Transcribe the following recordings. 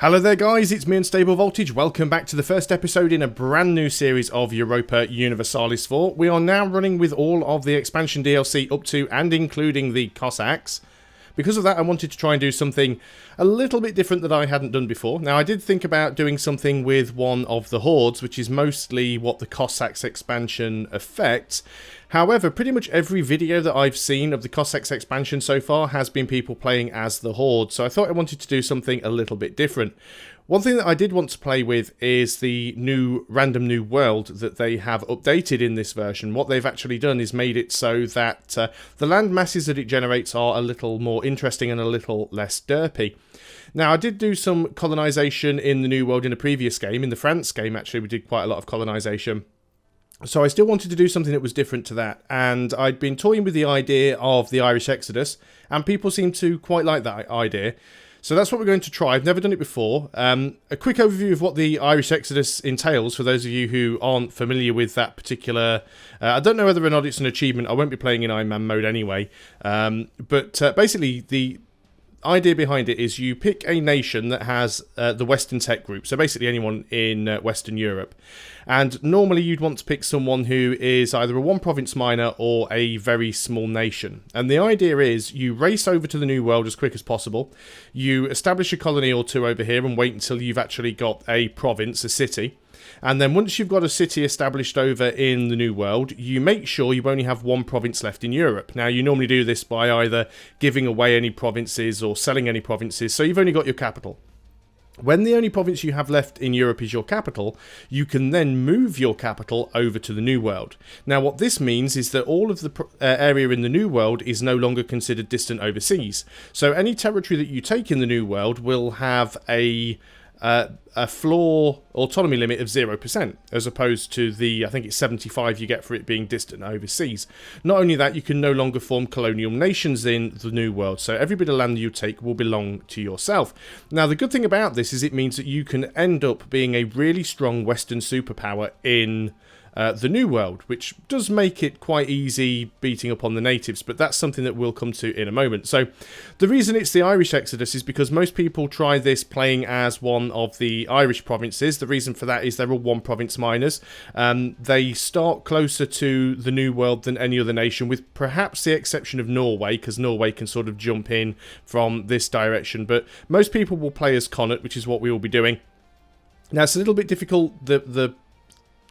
Hello there guys, it's me Unstable Voltage. Welcome back to the first episode in a brand new series of Europa Universalis IV. We are now running with all of the expansion DLC up to and including the Cossacks. Because of that, I wanted to try and do something a little bit different that I hadn't done before. Now, I did think about doing something with one of the hordes, which is mostly what the Cossacks expansion affects. However, pretty much every video that I've seen of the Cossacks expansion so far has been people playing as the horde, so I thought I wanted to do something a little bit different. One thing that I did want to play with is the new random new world that they have updated in this version. What they've actually done is made it so that the land masses that it generates are a little more interesting and a little less derpy. Now, I did do some colonisation in the new world in a previous game. In the France game, actually, we did quite a lot of colonisation. So I still wanted to do something that was different to that, and I'd been toying with the idea of the Irish Exodus, and people seem to quite like that idea. So that's what we're going to try. I've never done it before. A quick overview of what the Irish Exodus entails for those of you who aren't familiar with that particular... I don't know whether or not it's an achievement. I won't be playing in Iron Man mode anyway. But basically, the idea behind it is you pick a nation that has the Western Tech Group, so basically anyone in Western Europe. And normally you'd want to pick someone who is either a one-province miner or a very small nation. And the idea is you race over to the New World as quick as possible, you establish a colony or two over here and wait until you've actually got a province, a city. And then once you've got a city established over in the New World, you make sure you only have one province left in Europe. Now, you normally do this by either giving away any provinces or selling any provinces, so you've only got your capital. When the only province you have left in Europe is your capital, you can then move your capital over to the New World. Now, what this means is that all of the area in the New World is no longer considered distant overseas. So any territory that you take in the New World will have a floor autonomy limit of 0%, as opposed to the, I think it's 75 you get for it being distant overseas. Not only that, you can no longer form colonial nations in the New World, so every bit of land you take will belong to yourself. Now, the good thing about this is it means that you can end up being a really strong Western superpower in the New World, which does make it quite easy beating up on the natives, but that's something that we'll come to in a moment. So the reason it's the Irish Exodus is because most people try this playing as one of the Irish provinces. The reason for that is they're all one province miners. They start closer to the New World than any other nation, with perhaps the exception of Norway, because Norway can sort of jump in from this direction, but most people will play as Connaught, which is what we will be doing. Now, it's a little bit difficult. The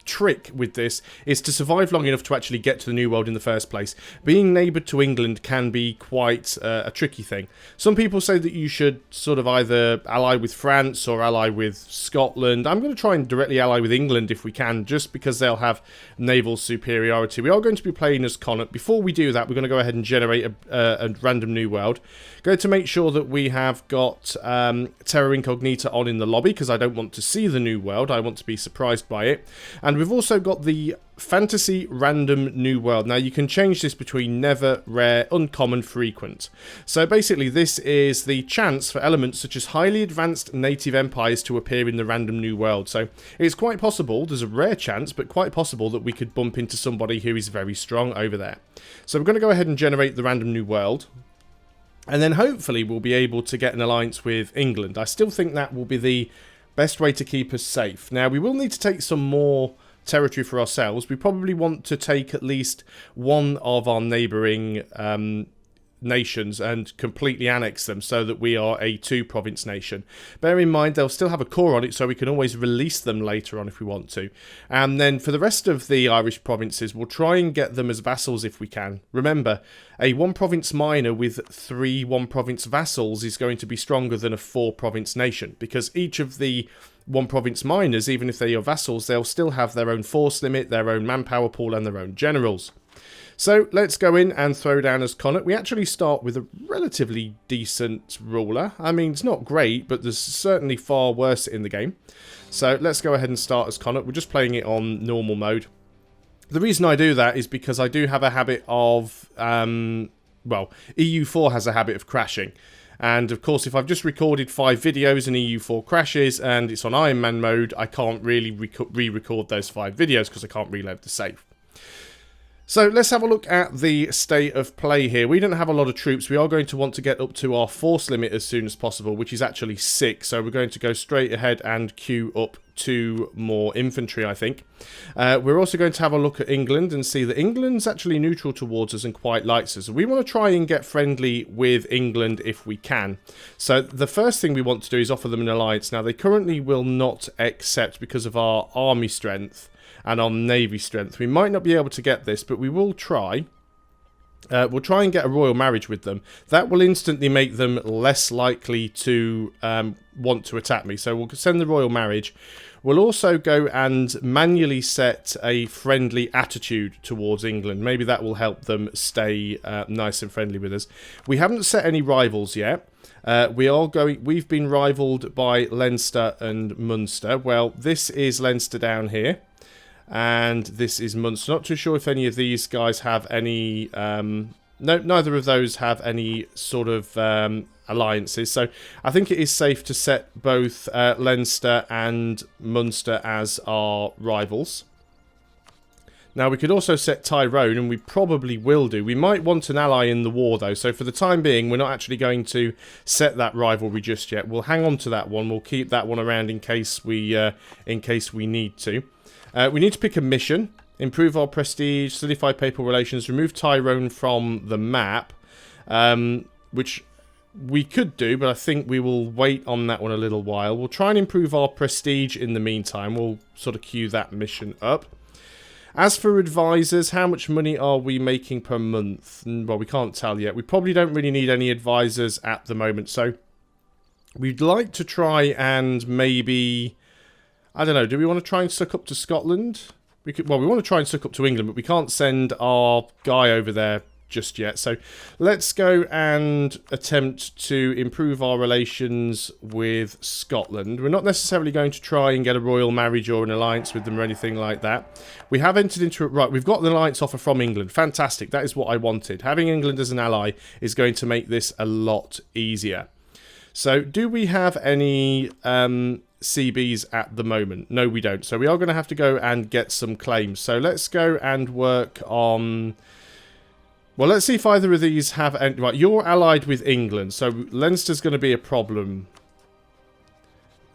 trick with this is to survive long enough to actually get to the New World in the first place. Being neighboured to England can be quite a tricky thing. Some people say that you should sort of either ally with France or ally with Scotland. I'm going to try and directly ally with England if we can, just because they'll have naval superiority. We are going to be playing as Connaught. Before we do that, we're going to go ahead and generate a random new world. Going to make sure that we have got Terra Incognita on in the lobby, because I don't want to see the New World. I want to be surprised by it. And we've also got the Fantasy Random New World. Now, you can change this between Never, Rare, Uncommon, Frequent. So basically, this is the chance for elements such as highly advanced native empires to appear in the Random New World. So it's quite possible, there's a rare chance, but quite possible that we could bump into somebody who is very strong over there. So we're going to go ahead and generate the Random New World. And then hopefully we'll be able to get an alliance with England. I still think that will be the best way to keep us safe. Now, we will need to take some more territory for ourselves. We probably want to take at least one of our neighbouring nations and completely annex them so that we are a two-province nation. Bear in mind, they'll still have a core on it, so we can always release them later on if we want to. And then for the rest of the Irish provinces, we'll try and get them as vassals if we can. Remember, a one-province miner with 3 one-province vassals is going to be stronger than a 4-province nation, because each of the one-province miners, even if they are vassals, they'll still have their own force limit, their own manpower pool, and their own generals. So let's go in and throw down as Connaught. We actually start with a relatively decent ruler. I mean, it's not great, but there's certainly far worse in the game. So let's go ahead and start as Connaught. We're just playing it on normal mode. The reason I do that is because I do have a habit of, well, EU4 has a habit of crashing. And of course, if I've just recorded 5 videos and EU4 crashes and it's on Iron Man mode, I can't really re-record those 5 videos because I can't reload the save. So let's have a look at the state of play here. We don't have a lot of troops. We are going to want to get up to our force limit as soon as possible, which is actually 6. So we're going to go straight ahead and queue up 2 more infantry, I think. We're also going to have a look at England and see that England's actually neutral towards us and quite likes us. We want to try and get friendly with England if we can. So the first thing we want to do is offer them an alliance. Now, they currently will not accept because of our army strength and on navy strength. We might not be able to get this, but we will try. We'll try and get a royal marriage with them. That will instantly make them less likely to want to attack me. So we'll send the royal marriage. We'll also go and manually set a friendly attitude towards England. Maybe that will help them stay nice and friendly with us. We haven't set any rivals yet. We've been rivaled by Leinster and Munster. Well, this is Leinster down here. And this is Munster. Not too sure if any of these guys have any... no, neither of those have any sort of alliances. So I think it is safe to set both Leinster and Munster as our rivals. Now, we could also set Tyrone, and we probably will do. We might want an ally in the war, though. So for the time being, we're not actually going to set that rivalry just yet. We'll hang on to that one. We'll keep that one around in case we need to. We need to pick a mission, improve our prestige, solidify papal relations, remove Tyrone from the map, which we could do, but I think we will wait on that one a little while. We'll try and improve our prestige in the meantime. We'll sort of queue that mission up. As for advisors, how much money are we making per month? Well, we can't tell yet. We probably don't really need any advisors at the moment, so we'd like to try and maybe... I don't know, do we want to try and suck up to Scotland? We want to try and suck up to England, but we can't send our guy over there just yet. So let's go and attempt to improve our relations with Scotland. We're not necessarily going to try and get a royal marriage or an alliance with them or anything like that. We have entered into it. Right, we've got the alliance offer from England. Fantastic. That is what I wanted. Having England as an ally is going to make this a lot easier. So do we have any... CBs at the moment? No, we don't. So we are going to have to go and get some claims. So let's go and work on... Well, let's see if either of these have... Right, you're allied with England, so Leinster's going to be a problem.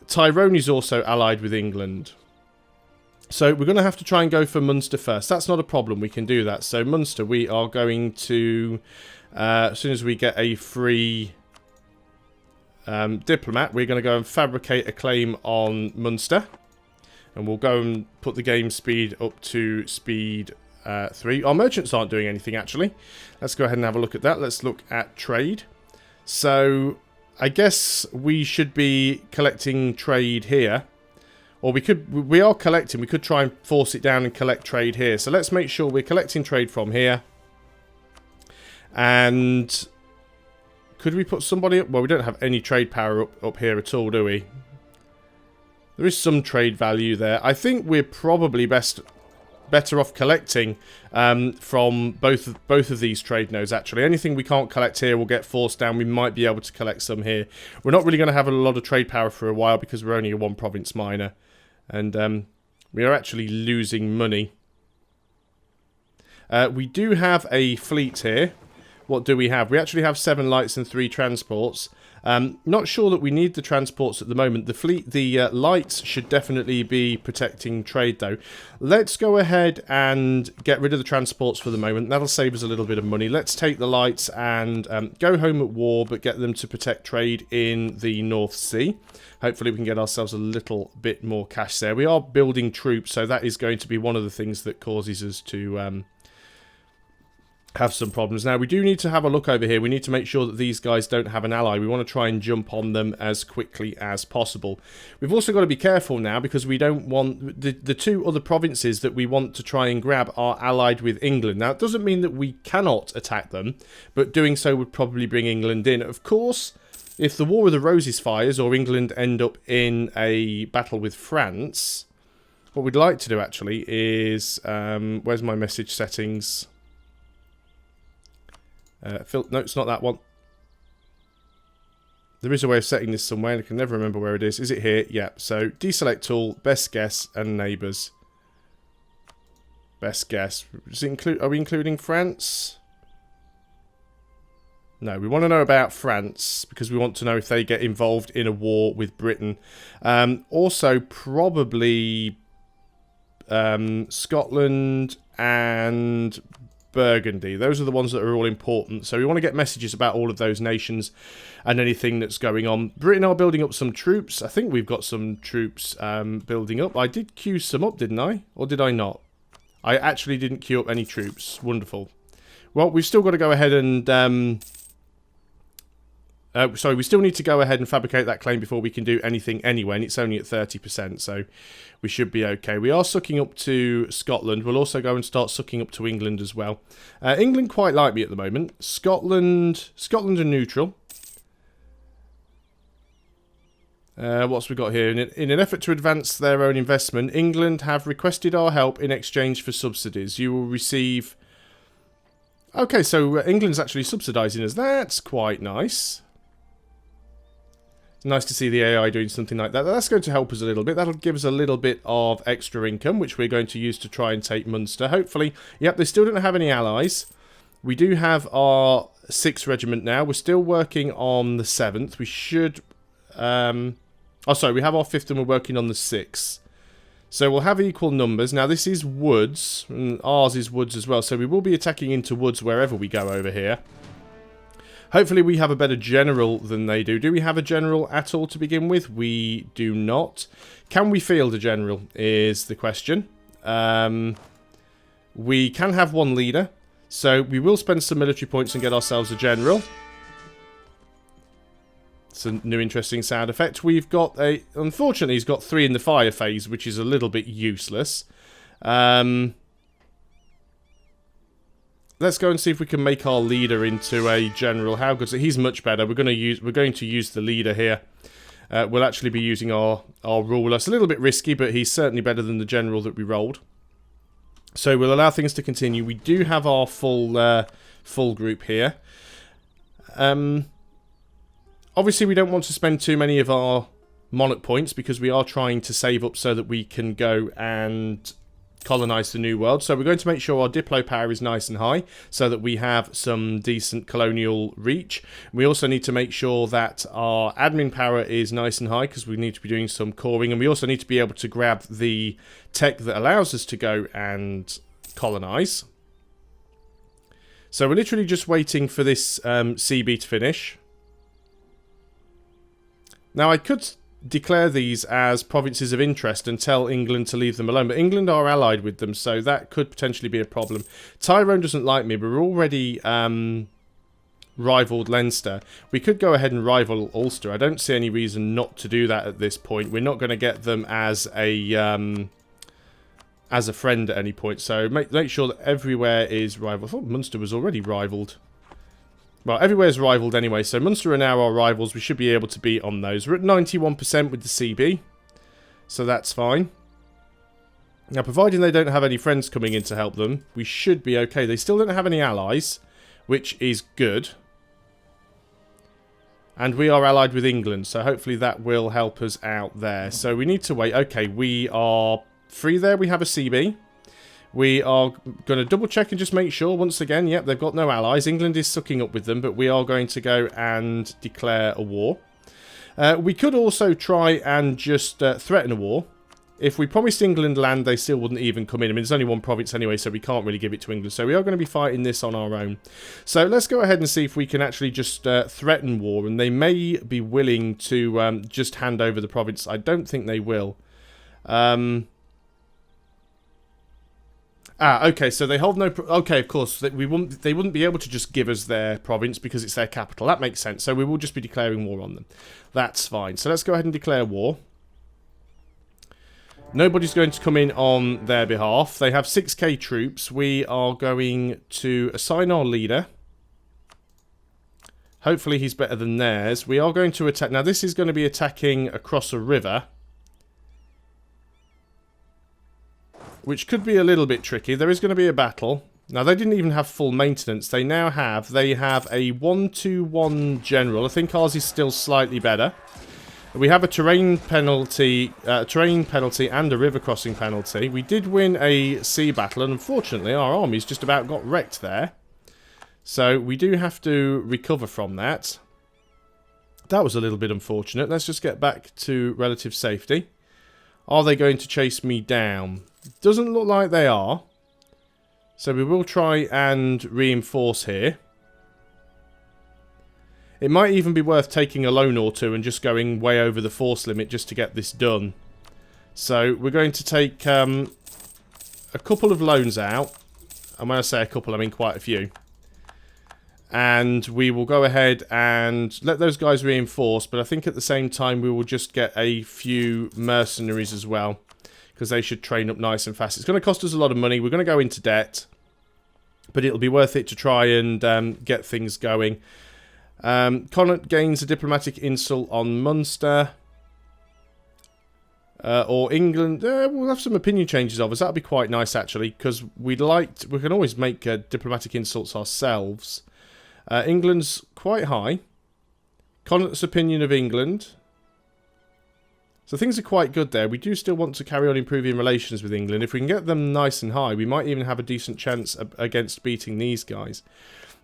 Tyrone is also allied with England. So we're going to have to try and go for Munster first. That's not a problem. We can do that. So Munster, we are going to... as soon as we get a free... diplomat, we're going to go and fabricate a claim on Munster, and we'll go and put the game speed up to speed 3. Our merchants aren't doing anything, actually. Let's go ahead and have a look at that. Let's look at trade. So I guess we should be collecting trade here, or we are collecting. We could try and force it down and collect trade here. So let's make sure we're collecting trade from here. And could we put somebody up? Well, we don't have any trade power up here at all, do we? There is some trade value there. I think we're probably better off collecting from both of these trade nodes, actually. Anything we can't collect here will get forced down. We might be able to collect some here. We're not really going to have a lot of trade power for a while because we're only a one-province minor. And we are actually losing money. We do have a fleet here. What do we have? We actually have 7 lights and 3 transports. Not sure that we need the transports at the moment. The lights should definitely be protecting trade, though. Let's go ahead and get rid of the transports for the moment. That'll save us a little bit of money. Let's take the lights and go home at war, but get them to protect trade in the North Sea. Hopefully we can get ourselves a little bit more cash there. We are building troops, so that is going to be one of the things that causes us to... have some problems. Now, we do need to have a look over here. We need to make sure that these guys don't have an ally. We want to try and jump on them as quickly as possible. We've also got to be careful now because we don't want... The 2 other provinces that we want to try and grab are allied with England. Now, it doesn't mean that we cannot attack them, but doing so would probably bring England in. Of course, if the War of the Roses fires or England end up in a battle with France, what we'd like to do, actually, is... where's my message settings? No, it's not that one. There is a way of setting this somewhere. I can never remember where it is. Is it here? Yeah. So, deselect all, best guess, and neighbours. Best guess. Are we including France? No, we want to know about France because we want to know if they get involved in a war with Britain. Also, probably Scotland and Burgundy. Those are the ones that are all important. So we want to get messages about all of those nations and anything that's going on. Britain are building up some troops. I think we've got some troops building up. I did queue some up, didn't I? Or did I not? I actually didn't queue up any troops. Wonderful. Well, we've still got to go ahead and... sorry, we still need to go ahead and fabricate that claim before we can do anything anyway, and it's only at 30%, so we should be okay. We are sucking up to Scotland. We'll also go and start sucking up to England as well. England quite like me at the moment. Scotland are neutral. What's we got here? In an effort to advance their own investment, England have requested our help in exchange for subsidies. You will receive... Okay, so England's actually subsidising us. That's quite nice. Nice to see the AI doing something like that. That's going to help us a little bit. That'll give us a little bit of extra income, which we're going to use to try and take Munster. Hopefully, yep, they still don't have any allies. We do have our 6th regiment now. We're still working on the 7th. We should... oh, sorry, we have our 5th and we're working on the 6th. So we'll have equal numbers. Now, this is woods, and ours is woods as well. So we will be attacking into woods wherever we go over here. Hopefully we have a better general than they do. Do we have a general at all to begin with? We do not. Can we field a general is the question. We can have one leader. So we will spend some military points and get ourselves a general. It's a new interesting sound effect. We've got a... Unfortunately, he's got 3 in the fire phase, which is a little bit useless. Let's go and see if we can make our leader into a general. How good is it? He's much better. We're going to use the leader here. We'll actually be using our ruler. It's a little bit risky, but he's certainly better than the general that we rolled. So we'll allow things to continue. We do have our full group here. Obviously, we don't want to spend too many of our monarch points because we are trying to save up so that we can go and colonize the New World. So we're going to make sure our Diplo power is nice and high so that we have some decent colonial reach. We also need to make sure that our admin power is nice and high because we need to be doing some coring, and we also need to be able to grab the tech that allows us to go and colonize. So we're literally just waiting for this CB to finish. Now I could declare these as provinces of interest and tell England to leave them alone, but England are allied with them, so that could potentially be a problem. Tyrone doesn't like me, but we're already rivaled Leinster. We could go ahead and rival Ulster. I don't see any reason not to do that at this point. We're not going to get them as a friend at any point, so make sure that everywhere is rivaled. I thought Munster was already rivaled. Well, everywhere's rivaled anyway, so Munster are now our rivals. We should be able to beat on those. We're at 91% with the CB, so that's fine. Now, providing they don't have any friends coming in to help them, we should be okay. They still don't have any allies, which is good. And we are allied with England, so hopefully that will help us out there. So we need to wait. Okay, we are free there. We have a CB. We are going to double check and just make sure, once again, yep, they've got no allies. England is sucking up with them, but we are going to go and declare a war. We could also try and just threaten a war. If we promised England land, they still wouldn't even come in. I mean, there's only one province anyway, so we can't really give it to England. So we are going to be fighting this on our own. So let's go ahead and see if we can actually just threaten war. And they may be willing to just hand over the province. I don't think they will. Okay, so they hold no... Okay, of course, they wouldn't be able to just give us their province because it's their capital. That makes sense. So we will just be declaring war on them. That's fine. So let's go ahead and declare war. Nobody's going to come in on their behalf. They have 6k troops. We are going to assign our leader. Hopefully he's better than theirs. We are going to attack... Now, this is going to be attacking across a river, which could be a little bit tricky. There is going to be a battle. Now, they didn't even have full maintenance. They have a 1-2-1 general. I think ours is still slightly better. We have a terrain penalty and a river crossing penalty. We did win a sea battle, and unfortunately our army's just about got wrecked there. So we do have to recover from that. That was a little bit unfortunate. Let's just get back to relative safety. Are they going to chase me down? Doesn't look like they are. So we will try and reinforce here. It might even be worth taking a loan or two and just going way over the force limit just to get this done. So we're going to take a couple of loans out. And when I say a couple, I mean quite a few. And we will go ahead and let those guys reinforce. But I think at the same time we will just get a few mercenaries as well. Because they should train up nice and fast. It's going to cost us a lot of money. We're going to go into debt. But it'll be worth it to try and get things going. Connaught gains a diplomatic insult on Munster. Or England. We'll have some opinion changes of us. That'll be quite nice, actually. Because we can always make diplomatic insults ourselves. England's quite high. Connaught's opinion of England. So things are quite good there. We do still want to carry on improving relations with England. If we can get them nice and high, we might even have a decent chance against beating these guys.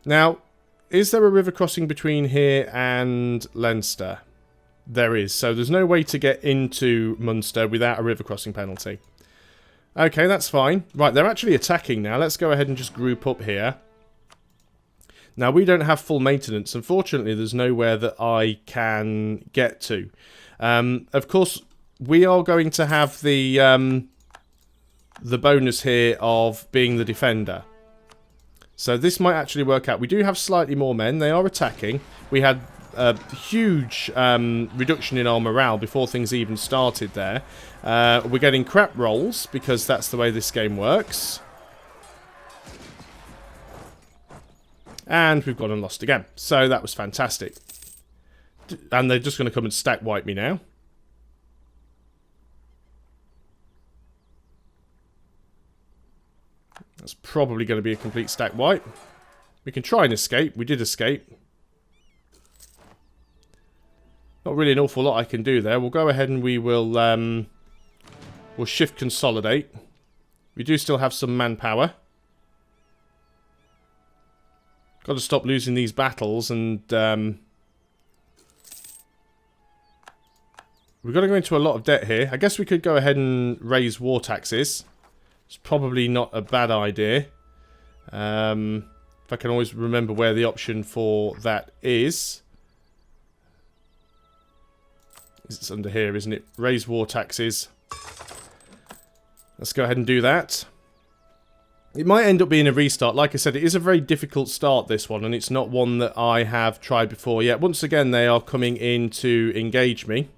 Now, is there a river crossing between here and Leinster? There is. So there's no way to get into Munster without a river crossing penalty. Okay, that's fine. Right, they're actually attacking now. Let's go ahead and just group up here. Now, we don't have full maintenance. Unfortunately, there's nowhere that I can get to. Of course, we are going to have the bonus here of being the defender. So this might actually work out. We do have slightly more men. They are attacking. We had a huge reduction in our morale before things even started there. We're getting crap rolls because that's the way this game works. And we've gone and lost again. So that was fantastic. And they're just going to come and stack wipe me now. That's probably going to be a complete stack wipe. We can try and escape. We did escape. Not really an awful lot I can do there. We'll go ahead and we will we'll shift consolidate. We do still have some manpower. Got to stop losing these battles, and we've got to go into a lot of debt here. I guess we could go ahead and raise war taxes. It's probably not a bad idea. If I can always remember where the option for that is. It's under here, isn't it? Raise war taxes. Let's go ahead and do that. It might end up being a restart. Like I said, it is a very difficult start, this one, and it's not one that I have tried before yet. Once again, they are coming in to engage me.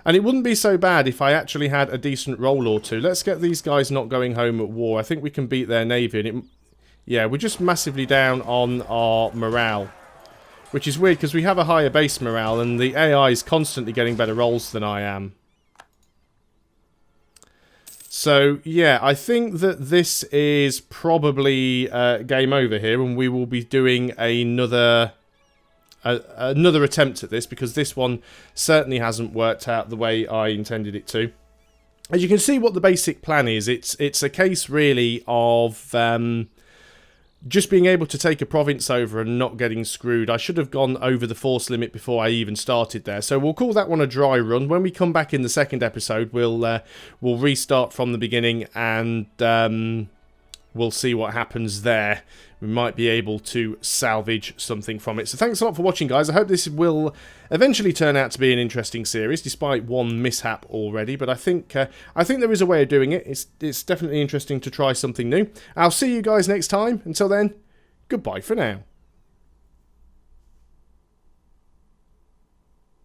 And it wouldn't be so bad if I actually had a decent roll or two. Let's get these guys not going home at war. I think we can beat their navy. And yeah, we're just massively down on our morale. Which is weird, because we have a higher base morale, and the AI is constantly getting better rolls than I am. So, yeah, I think that this is probably game over here, and we will be doing another attempt at this, because this one certainly hasn't worked out the way I intended it to. As you can see what the basic plan is, it's a case really of just being able to take a province over and not getting screwed. I should have gone over the force limit before I even started there. So we'll call that one a dry run. When we come back in the second episode, we'll restart from the beginning, and we'll see what happens there. We might be able to salvage something from it. So thanks a lot for watching, guys. I hope this will eventually turn out to be an interesting series, despite one mishap already. But I think there is a way of doing it. It's definitely interesting to try something new. I'll see you guys next time. Until then, goodbye for now.